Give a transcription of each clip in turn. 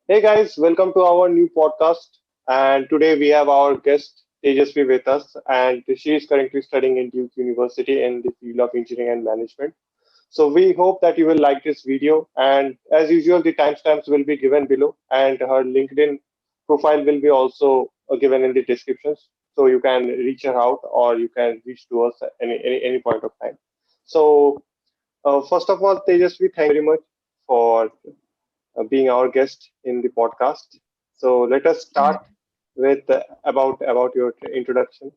Hey guys, welcome to our new podcast. And today we have our guest Tejasvi with us, and she is currently studying in Duke University in the field of engineering and management. So we hope that you will like this video. And as usual, the timestamps will be given below, and her LinkedIn profile will be also given in the descriptions. So you can reach her out, or you can reach to us at any point of time. So first of all, Tejasvi, thank you very much for being our guest in the podcast. So let us Yeah, start with about your introduction.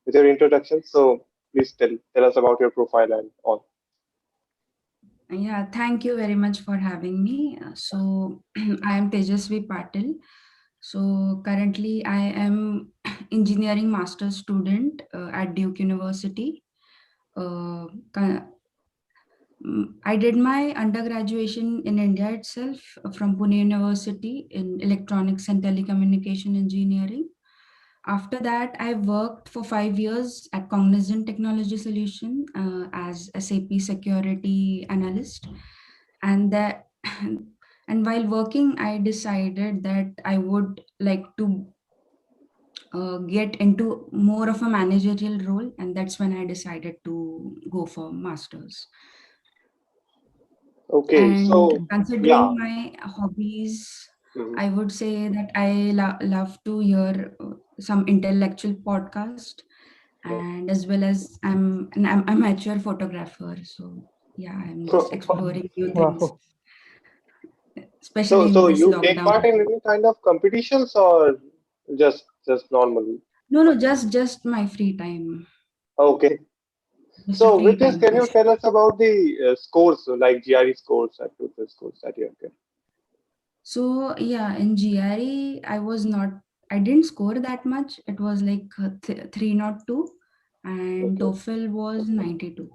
With your introduction, so please tell us about your profile and all. yeah. Thank you very much for having me. So, I am Tejasvi Patil. So, currently, I am engineering master's student at Duke University. Uh, ca- I did my undergraduation in India itself from Pune University in electronics and telecommunication engineering. After that, I worked for 5 years at Cognizant Technology Solution as SAP security analyst, and that and while working, I decided that I would like to get into more of a managerial role, and that's when I decided to go for masters. Okay, And so yeah. considering my hobbies, Mhm. I would say that I love to hear some intellectual podcast, and as well as I'm an amateur photographer. So yeah, I'm just exploring new things, Wow. especially So in this you take lockdown. part in any kind of competitions or just normally? No, just my free time, Okay. just a So free with this, time can you pass. tell us about the scores, so like GRE scores and TOEFL scores that you have get? So yeah, in GRE, I didn't score that much. It was like 302, and Okay. TOEFL was 92.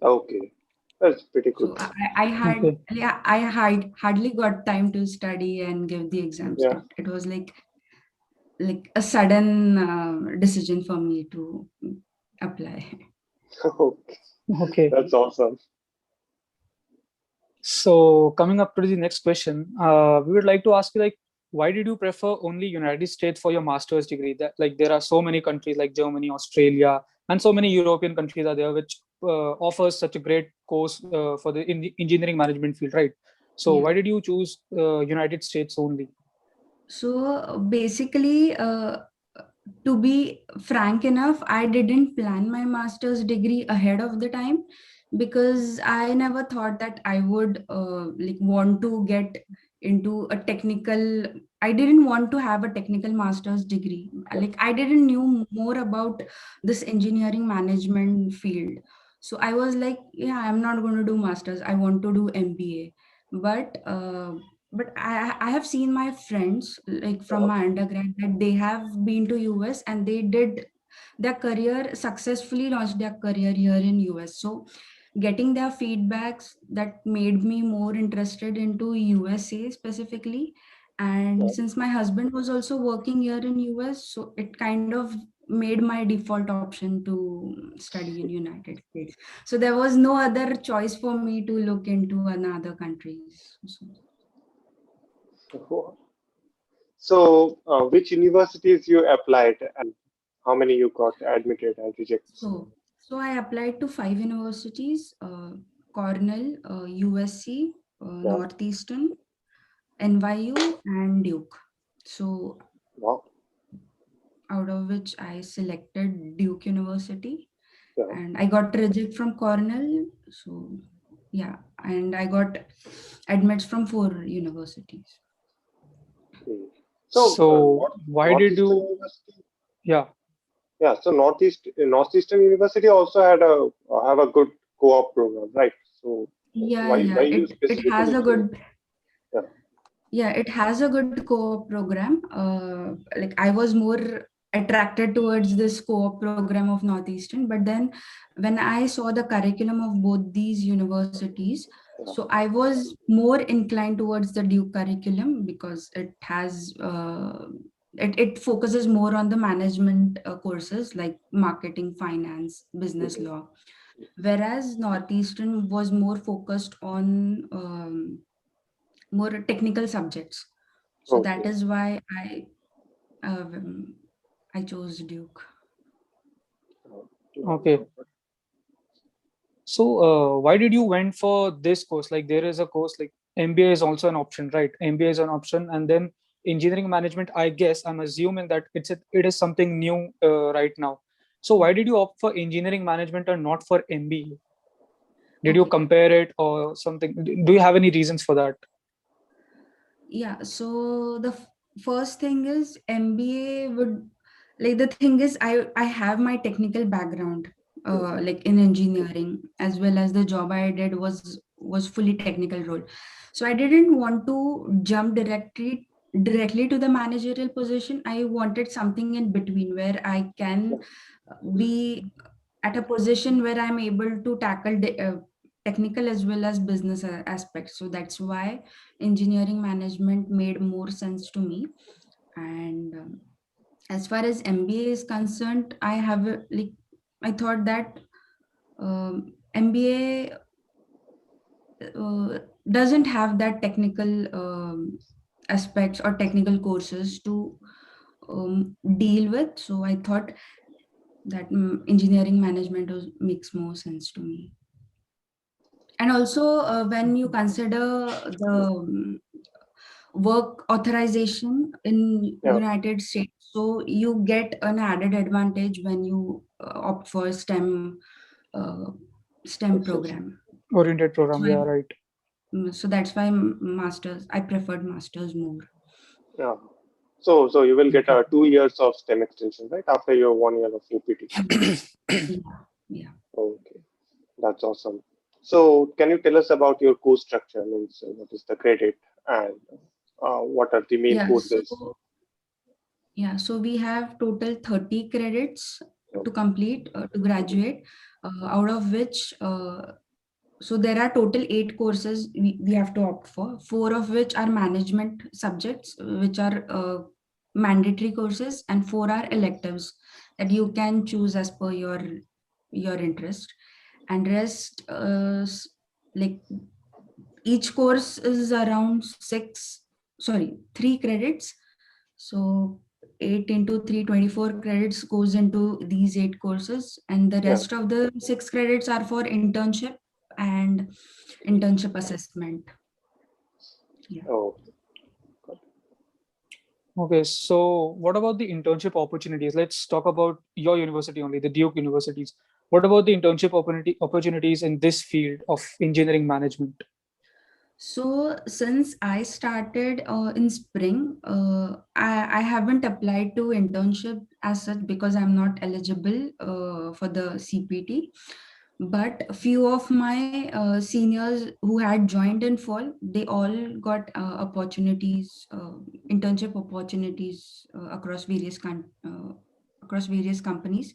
Okay. That's pretty good. So I had, Okay. yeah, I had hardly got time to study and give the exams. Yeah. It was like a sudden decision for me to apply. Okay. Okay. That's awesome. So coming up to the next question, we would like to ask you, like, why did you prefer only United States for your master's degree? That, like, there are so many countries like Germany, Australia, and so many European countries are there which offers such a great course for the engineering management field, right? So Yeah. why did you choose United States only? So basically, to be frank enough, I didn't plan my master's degree ahead of the time because I never thought that I would like want to get into a technical. I didn't want to have a technical master's degree. Like I didn't knew more about this engineering management field. So I was like, yeah, I'm not going to do masters. I want to do MBA. But I have seen my friends like from Uh-huh. my undergrad that they have been to US and they did their career successfully launched their career here in US. So getting their feedbacks that made me more interested into USA specifically. And since my husband was also working here in US, so it kind of made my default option to study in United States. So there was no other choice for me to look into another countries. So, So, which universities you applied and how many you got admitted and rejected? so I applied to 5 universities: Cornell, USC, Yeah. Northeastern, NYU, and Duke. So Wow. out of which I selected Duke University, Yeah. and I got reject from Cornell. So yeah, and I got admits from 4 universities. Mm. So, So why did Northeastern you? University. Yeah. Yeah. So Northeastern University also had a have a good co-op program, right? So Yeah, why yeah. you It has specifically a choose? good Yeah. Yeah, it has a good co-op program. Like I was more attracted towards this co-op program of Northeastern, but then when I saw the curriculum of both these universities, Yeah. so I was more inclined towards the Duke curriculum because it focuses more on the management courses like marketing, finance, business Mhm. law, whereas Northeastern was more focused on more technical subjects. So that is why I chose Duke. Okay. So why did you went for this course? Like there is a course like MBA is also an option, right? MBA is an option, and then engineering management. I guess I'm assuming that it is something new right now. So why did you opt for engineering management and not for MBA? Did you Okay. compare it or something? Do you have any reasons for that? Yeah, so the first thing is MBA would, like, the thing is I have my technical background like in engineering, as well as the job I did was fully technical role. So I didn't want to jump directly to the managerial position. I wanted something in between where I can be at a position where I'm able to tackle technical as well as business aspects. So that's why engineering management made more sense to me. And as far as MBA is concerned, I thought that MBA doesn't have that technical aspects or technical courses to deal with. So I thought that engineering management makes more sense to me. And also, when you consider the work authorization in United States, so you get an added advantage when you opt for uh, STEM program. Oriented program, So yeah, right. so that's why I preferred masters more. Yeah. So you will get 2 years of STEM extension, right? After your 1 year of OPT. Yeah. Okay, that's awesome. So can you tell us about your course structure? Means what is the credit and what are the main Yeah. courses? So we have total 30 credits to complete to graduate, out of which so there are total 8 courses we have to opt for, 4 of which are management subjects, which are mandatory courses, and 4 are electives that you can choose as per your interest. And rest, like, each course is around 3 credits. So 8 into 3, 24 credits goes into these 8 courses, and the Yeah. rest of the 6 credits are for internship and internship assessment. Yeah. Oh, Okay, so what about the internship opportunities? Let's talk about your university only, the Duke universities. What about the internship opportunities in this field of engineering management? So since I started in spring, I haven't applied to internship as such because I'm not eligible for the CPT. But a few of my seniors who had joined in fall, they all got opportunities, internship opportunities across various companies.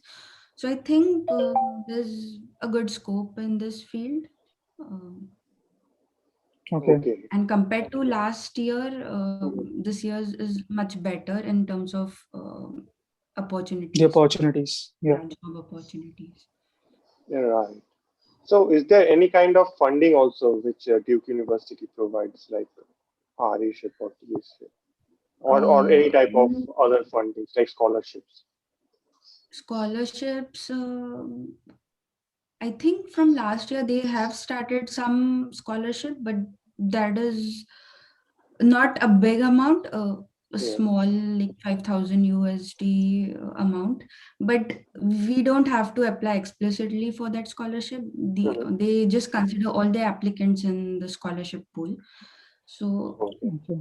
So I think there's a good scope in this field. Um Okay, okay. and compared to last year, Mhm. this year's is much better in terms of the opportunities. opportunities. Yeah. Yeah, job opportunities. Yeah, right. So is there any kind of funding also which Duke University provides, like RE-ship or TSA, or any type of Mm, other fundings like scholarships? scholarships, I think from last year they have started some scholarship, but that is not a big amount, a Yeah. small, like 5,000 USD amount. But we don't have to apply explicitly for that scholarship. Mhm. They just consider all the applicants in the scholarship pool. So Okay. Okay.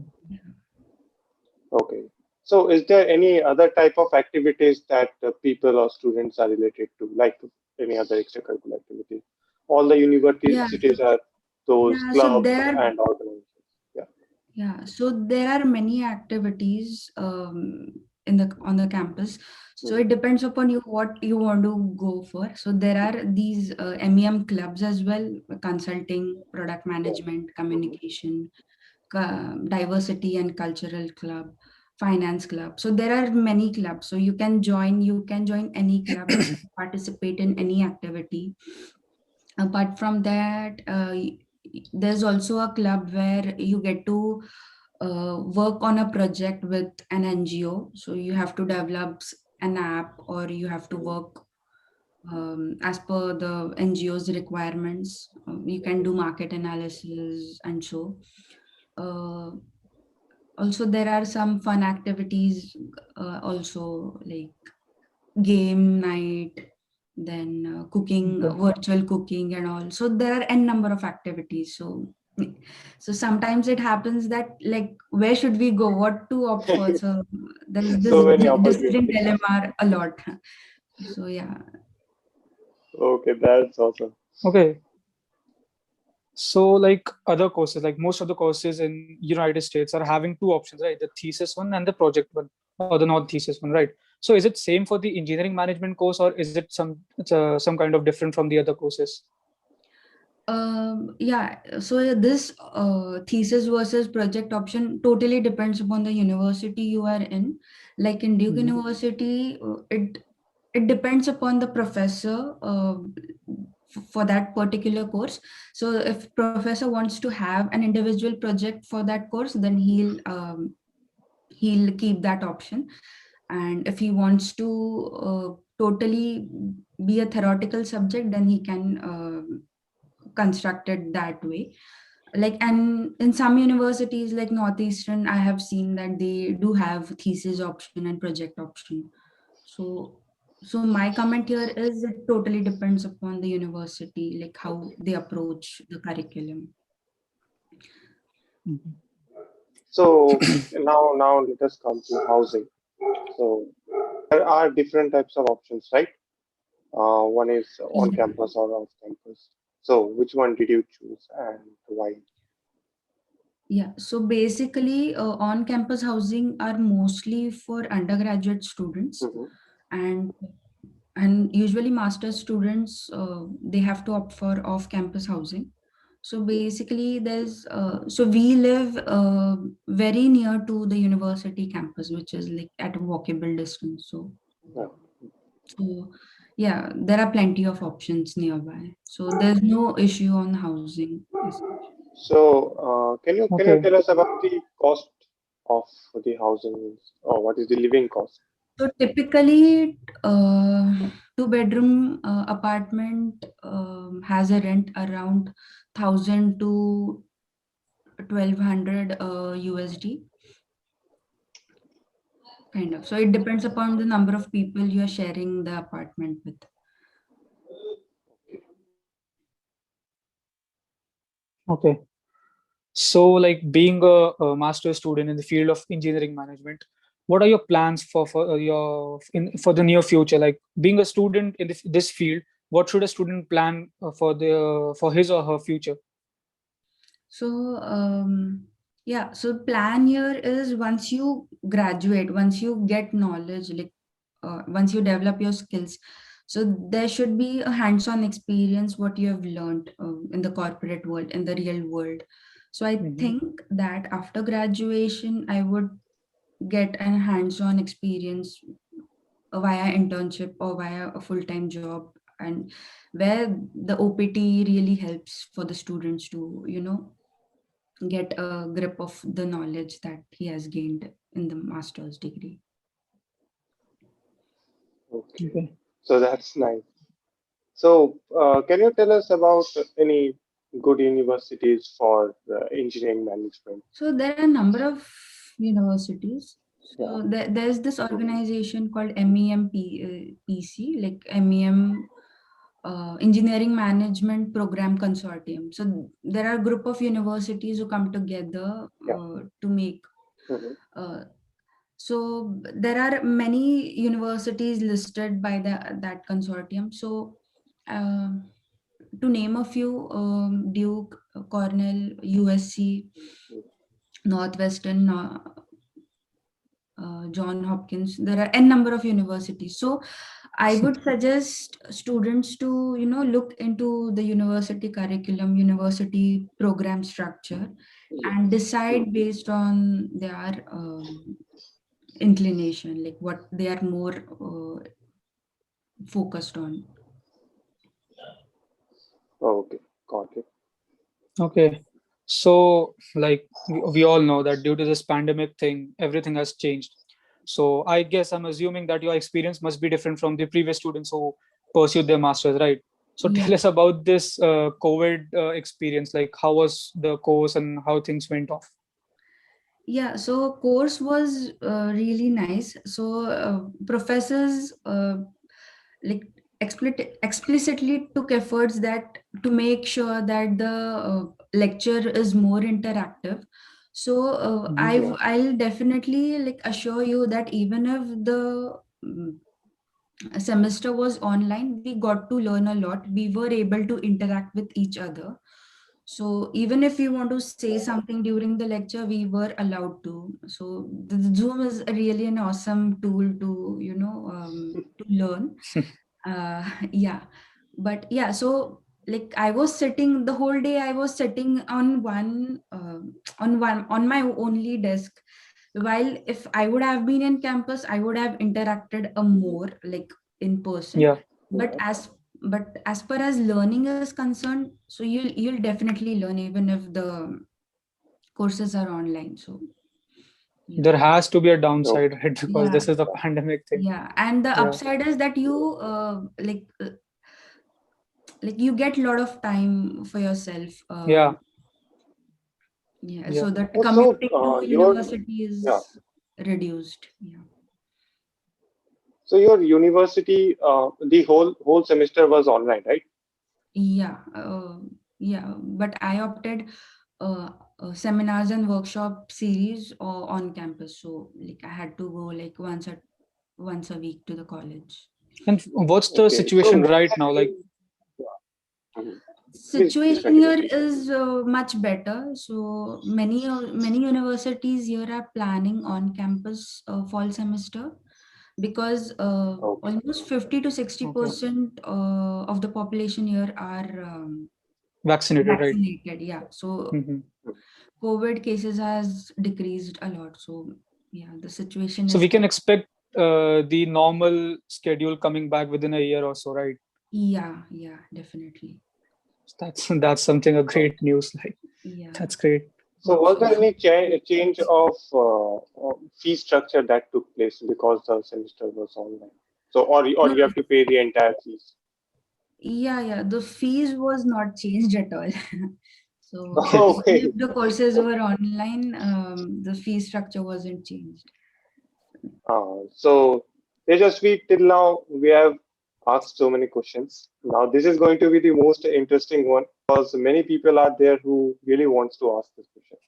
Okay. So is there any other type of activities that people or students are related to, like any other extracurricular activity? All the yeah, universities are those yeah. So clubs there are and organizations. Yeah. Yeah, so there are many activities in the on the campus. So Mhm. it depends upon you what you want to go for. So there are these MEM clubs as well: consulting, product Yeah. management, Mhm. communication, diversity and cultural club, finance club. So there are many clubs. So you can join. You can join any club, participate in any activity. Apart from that, there's also a club where you get to work on a project with an NGO. So you have to develop an app, or you have to work as per the NGO's requirements. You can do market analysis and so. Uh, Also, there are some fun activities, also like game night, then cooking, Okay. virtual cooking, and all. So there are n number of activities. So sometimes it happens that, like, where should we go? What to opt for? So there is this So many decision opportunities. dilemma a lot. So yeah. Okay, that's awesome. Okay. So like other courses, like most of the courses in United States are having two options, right? The thesis one and the project one, or the non-thesis one, right? So is it same for the engineering management course, or is it some kind of different from the other courses? Yeah, so this thesis versus project option totally depends upon the university you are in. Like in Duke Mhm. University, it depends upon the professor for that particular course. So if professor wants to have an individual project for that course, then he'll keep that option. And if he wants to totally be a theoretical subject, then he can construct it that way. Like, and in some universities like Northeastern, I have seen that they do have thesis option and project option. So so my comment here is it totally depends upon the university, like how they approach the curriculum. Mhm. So now let us come to housing. So there are different types of options, right? One is on Yeah. campus or off campus. So which one did you choose and why? Yeah, so basically, on campus housing are mostly for undergraduate students, Hmm. and usually master's students, they have to opt for off campus housing. So basically so we live very near to the university campus, which is like at a walkable distance. Yeah. So yeah, there are plenty of options nearby, so there's no issue on housing as such. So can you Okay. tell us about the cost of the housing, or what is the living cost? So typically, two-bedroom apartment has a rent around 1,000 to 1,200 USD, kind of. So it depends upon the number of people you are sharing the apartment with. Okay. So, like being a master's student in the field of engineering management, what are your plans for the near future? Like being a student in this field, what should a student plan for his or her future? So yeah, so plan here is once you graduate, once you get knowledge, like once you develop your skills, so there should be a hands-on experience what you have learned in the corporate world, in the real world. So I Mhm. think that after graduation, I would get a hands-on experience via internship or via a full-time job, and where the OPT really helps for the students to get a grip of the knowledge that he has gained in the master's degree. Okay, Okay. so that's nice. So can you tell us about any good universities for engineering management? So there are a number of universities. Yeah. So there's this organization called MEM PC, like MEM Engineering Management Program Consortium. So there are a group of universities who come together Yeah. to make. Hmm. Uh, so there are many universities listed by that consortium. So uh, to name a few, Duke, Cornell, USC, Northwestern, John Hopkins. There are n number of universities. So I would suggest students to look into the university curriculum, university program structure, and decide based on their inclination, like what they are more focused on. Okay, got it. Okay. So, like we all know that due to this pandemic thing, everything has changed. So, I guess I'm assuming that your experience must be different from the previous students who pursued their masters, right? So, Yeah. tell us about this COVID experience. Like, how was the course and how things went off? Yeah, so course was really nice. So professors like explicitly took efforts that to make sure that the lecture is more interactive. So Mhm. I'll definitely like assure you that even if the semester was online, we got to learn a lot. We were able to interact with each other. So even if we want to say something during the lecture, we were allowed to. So the Zoom is really an awesome tool to, to learn. Yeah, but yeah, so like I was sitting the whole day, I was sitting on on my only desk. While if I would have been in campus, I would have interacted a more like in person. Yeah, But as far as learning is concerned, so you'll definitely learn even if the courses are online. So yeah. there has to be a Okay. downside, right? Because Yeah. this is the pandemic thing. Yeah, and the Yeah, upside is that you like you get a lot of time for yourself. yeah, Yeah, yeah. so that So commuting to your university yeah. is reduced. Yeah. So your university, the whole semester was online, right? Yeah, but I opted seminars and workshop series on campus. So like I had to go like once a week to the college. And what's the Okay. So situation what right have now? Like, been? Yeah. Mhm. Please Situation continue. here is much better. So many universities here are planning on campus fall semester because Okay. almost 50 to 60 okay, percent of the population here are vaccinated, right? vaccinated. Yeah, so Hmm. COVID cases has decreased a lot. So yeah, the situation So is we can better. expect the normal schedule coming back within a year or so, right? Yeah, definitely. That's something a great Okay. news. Like, Yeah, that's great. So hope was so. there any change of fee structure that took place because the semester was online? So or No, you have to pay the entire fees. yeah, the fees was not changed at all. So even if Okay. the courses were online, the fee structure wasn't changed. So Tejasvi, till now we have asked so many questions. Now this is going to be the most interesting one because many people are there who really wants to ask this question.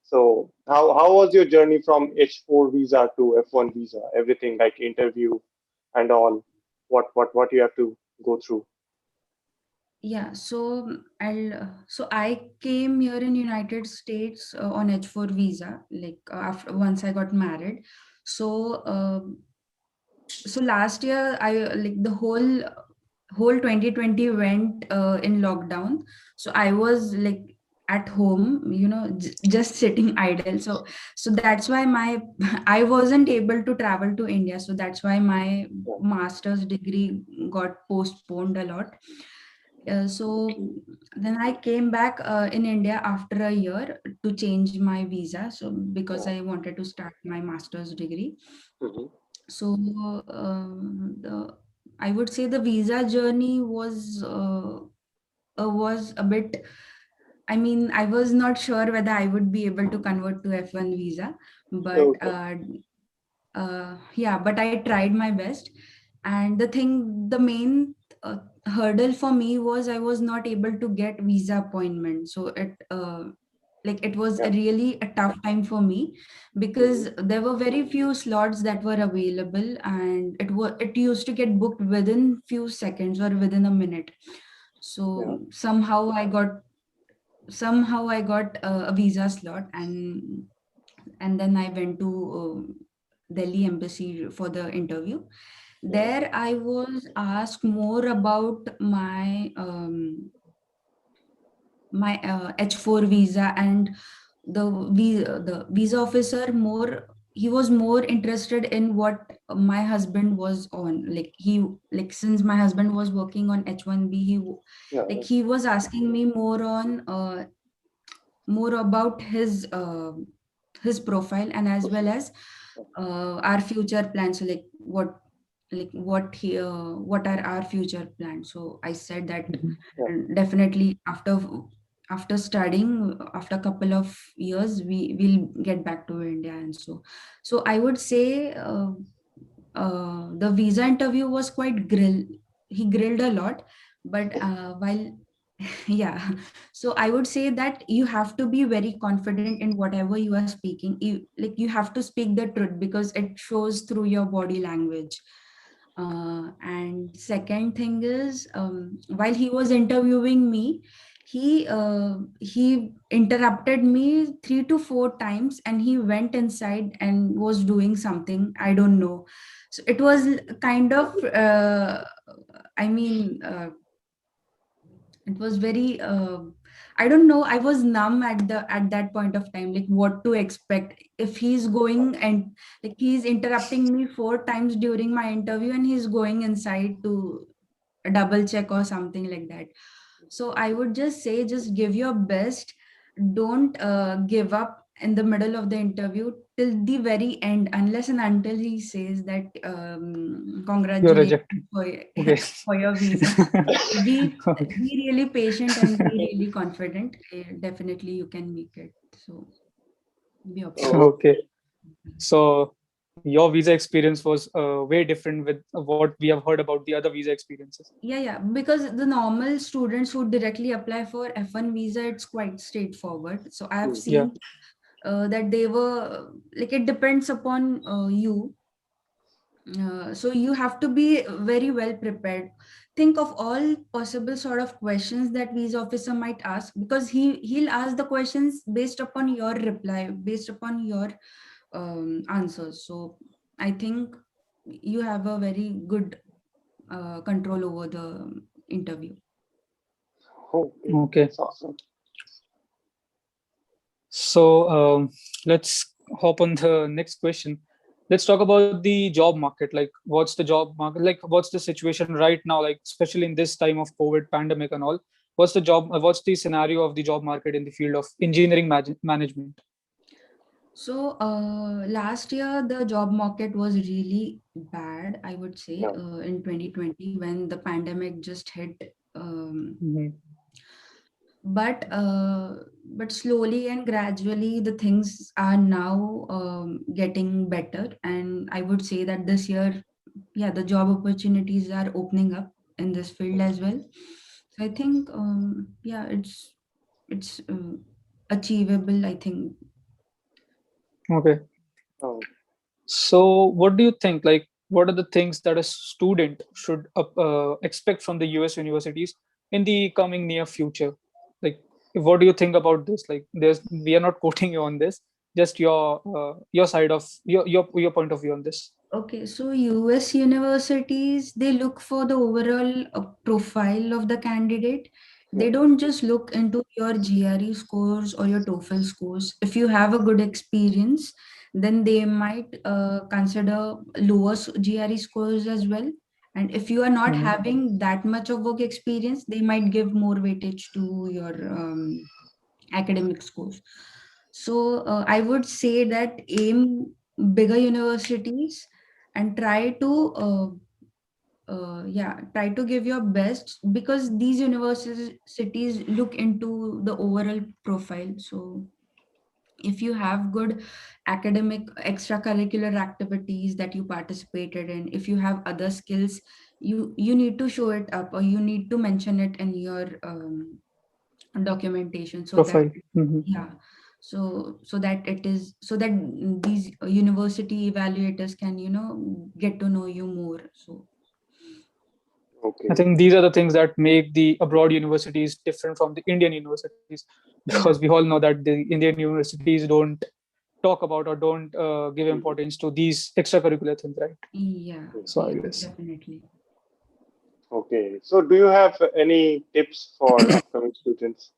So how was your journey from H4 visa to F1 visa? Everything like interview and all. What you have to go through? Yeah, so I came here in United States on H4 visa, like after once I got married. So so last year I like the whole 2020 went in lockdown. So I was like at home, just sitting idle. So that's why my I wasn't able to travel to India. So that's why my Yeah. master's degree got postponed a lot. So then I came back in India after a year to change my visa. So because Yeah. I wanted to start my master's degree. Mhm. So I would say the visa journey was a bit. I mean, I was not sure whether I would be able to convert to F1 visa, but Okay. yeah, but I tried my best. And the main hurdle for me was I was not able to get visa appointment. So it was Yeah. a really a tough time for me Mhm. because there were very few slots that were available, and it used to get booked within few seconds or within a minute. Yeah. So somehow I got a visa slot, and then I went to Delhi embassy for the interview. Yeah. There I was asked more about my H4 visa, and the visa officer more he was more interested in what my husband was on. Like since my husband was working on H1B, Yeah. he was asking me more on more about his profile, and as well as our future plans. So what are our future plans. So I said that Yeah. definitely after studying, after a couple of years, we will get back to India. And so I would say the visa interview was quite he grilled a lot, but while yeah, so I would say that you have to be very confident in whatever you are speaking. You have to speak the truth because it shows through your body language. And second thing is, while he was interviewing me, he interrupted me 3 to 4 times, and he went inside and was doing something, I don't know. So it was kind of I mean it was very I don't know, I was numb at that point of time, like what to expect if he's going and like he's interrupting me 4 times during my interview, and he's going inside to double check or something like that. So I would just say, just give your best. Don't give up in the middle of the interview till the very end, unless and until he says that You're congratulations rejected. for, Okay. for your visa. be Okay. be really patient and be really confident. Definitely you can make it. So be optimistic. Okay. So your visa experience was way different with what we have heard about the other visa experiences. Yeah, because the normal students who directly apply for F1 visa, it's quite straightforward. So I have Yeah. seen that they were like, it depends upon you. So you have to be very well prepared. Think of all possible sort of questions that visa officer might ask, because he'll ask the questions based upon your reply, based upon your answers. So I think you have a very good control over the interview. Okay. Okay. That's awesome. So let's hop on the next question. Let's talk about the job market. Like, what's the job market? Like, what's the situation right now? Like, especially in this time of COVID pandemic and all. What's the scenario of the job market in the field of engineering management? So last year the job market was really bad, I would say, Yeah. in 2020 when the pandemic just hit. Mhm. But slowly and gradually the things are now getting better, and I would say that this year, yeah, the job opportunities are opening up in this field as well. So I think yeah, it's achievable, I think. Okay. Oh, So, what do you think? Like, what are the things that a student should expect from the US universities in the coming near future? Like, what do you think about this? Like, we are not quoting you on this, just your side of your point of view on this. Okay, so US universities, they look for the overall profile of the candidate. yeah. They don't just look into your GRE scores or your TOEFL scores. If you have a good experience, then they might consider lower GRE scores as well. And if you are not Mhm. having that much of work experience, they might give more weightage to your academic scores. So I would say that aim bigger universities and try to give your best, because these universities look into the overall profile. So if you have good academic extracurricular activities that you participated in, if you have other skills, you need to show it up, or you need to mention it in your documentation, so that Profile. Mhm. yeah, so that it is, so that these university evaluators can get to know you more. So I Okay. think these are the things that make the abroad universities different from the Indian universities, because yeah, we all know that the Indian universities don't talk about or don't give Mhm. importance to these extracurricular things, right? yeah, So I yeah, guess. definitely. Okay. So, do you have any tips for upcoming students?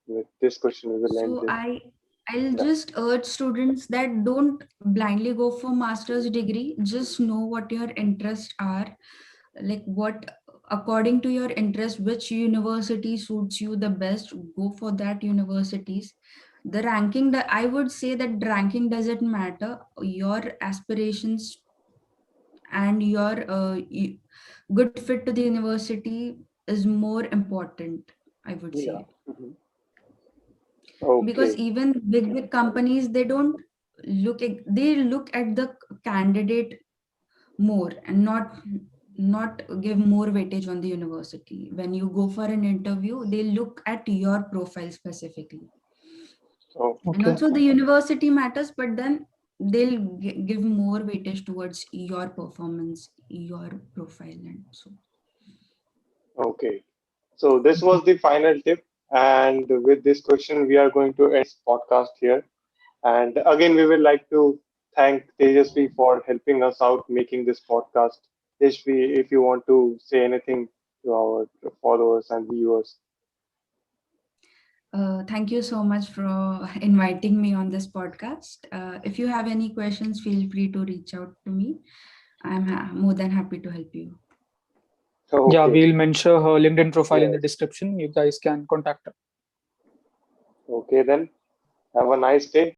With this question, we will end So this. I'll Yeah. just urge students that don't blindly go for master's degree. Just know what your interests are, like what according to your interest, which university suits you the best, go for that universities. The ranking, I would say that ranking doesn't matter. Your aspirations and your good fit to the university is more important, I would Yeah. say. Mhm. Because Okay. even big companies, they don't they look at the candidate more, and not give more weightage on the university. When you go for an interview, they look at your profile specifically. Oh, And Okay. also the university matters, but then they'll give more weightage towards your performance, your profile, and so. okay. So this was the final tip. And with this question, we are going to end this podcast here. And again, we would like to thank Tejasvi for helping us out making this podcast. Tejasvi, if you want to say anything to our followers and viewers. Thank you so much for inviting me on this podcast. If you have any questions, feel free to reach out to me. I'm more than happy to help you. Yeah, Okay. we'll mention her LinkedIn profile in the Yes. description. You guys can contact her. Okay, then. Have a nice day.